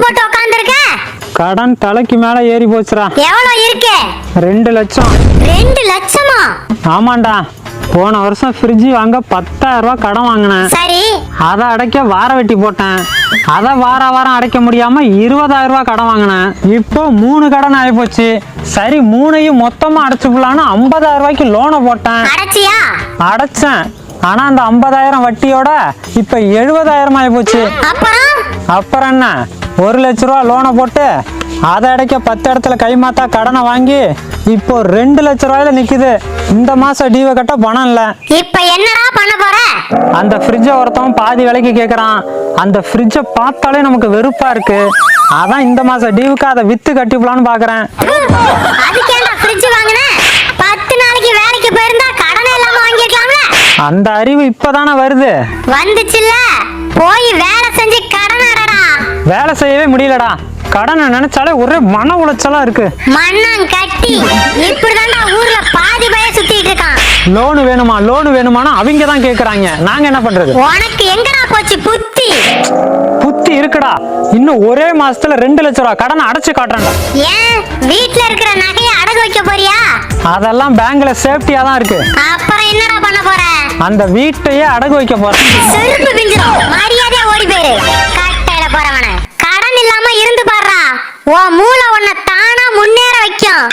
போட்டு உட்கார்ந்திருக்க? கடன் தலைக்கு மேல ஏறி போச்சுடா. எவ்வளவு இருக்கு? 2 லட்சம். 2 லட்சமா? ஆமாண்டா. போன வருஷம் ஃப்ரிட்ஜ் வாங்க 10,000 ரூபாய் கடன் வாங்கினேன். சரி. அதை அடைக்க வார வெட்டி போட்டேன். அதை வாரம் அடைக்க முடியாம 20,000 ரூபாய் கடன் வாங்கினேன். இப்போ 3 கடன் ஆகி போச்சு. சரி 3ஐயும் மொத்தமா அடைச்சுக்கலான்னு 50,000 ரூபாய்க்கு லோனை போட்டேன். அடைச்சியா? அடைச்சேன். ஆனா அந்த 50,000 வட்டியோட இப்ப 70,000 ஆகி போச்சு. அப்புறம் என்ன, 1 லட்ச ரூபா லோனை போட்டு அதை அடைக்க 10 இடத்துல கைமாத்தா கடனை வாங்கி இப்போ 2 லட்ச ரூபாயில நிக்குது. இந்த மாசம் டியூவை கட்ட பணம் இல்ல. இப்ப என்னடா பண்ண போற? அந்த ஃப்ரிட்ஜை ஒருத்தவன் பாதி விலைக்கு கேக்குறான். அந்த ஃப்ரிட்ஜை பார்த்தாலே நமக்கு வெறுப்பா இருக்கு. அதான் இந்த மாசம் டியூவுக்கு அதை வித்து கட்டிப்பலான்னு பாக்குறேன். அதுக்கேண்டா ஃப்ரிட்ஜ் வாங்குன? 10 நாளைக்கு வேலைக்கு போயிருந்தா கடனே இல்லாம வாங்கிக்கலாம்ல. அந்த அறிவு இப்பதானே வருது. வந்துச்சுல்ல, போய் வேலை செஞ்சு கடன் அடடா. வேலை செய்யவே முடியலடா. கடனை நினைச்சாலே ஒரே மன உளைச்சலா இருக்கு. மண்ணம் கட்டி இப்படிதான்டா ஊர்ல பாதி பய சுத்திட்டு இருக்கான். லோனு வேணுமானா அவங்க தான் கேக்குறாங்க. நாங்க என்ன பண்றது? உனக்கு எங்கடா போச்சு புத்தி? புத்தி இருக்குடா. இன்னும் ஒரே மாசத்துல 2 லட்ச ரூபா கடனை அடைச்சு காட்டுறேன்டா. ஏன் வீட்ல இருக்கிற நகையை அடகு வைக்க போறியா? அதெல்லாம் பேங்க்ல சேஃப்டியா தான் இருக்கு. அப்புறம் என்னடா பண்ண போற? அந்த வீட்டையே அடகு வைக்க போறேன். செருப்பு பிஞ்சிரும். மரியாதையா ஓடி போயிரு. கட்டையில போறவன கடன் இல்லாம இருந்து பாருடா. உன் மூளை உன்னை தானா முன்னேற வைக்கும்.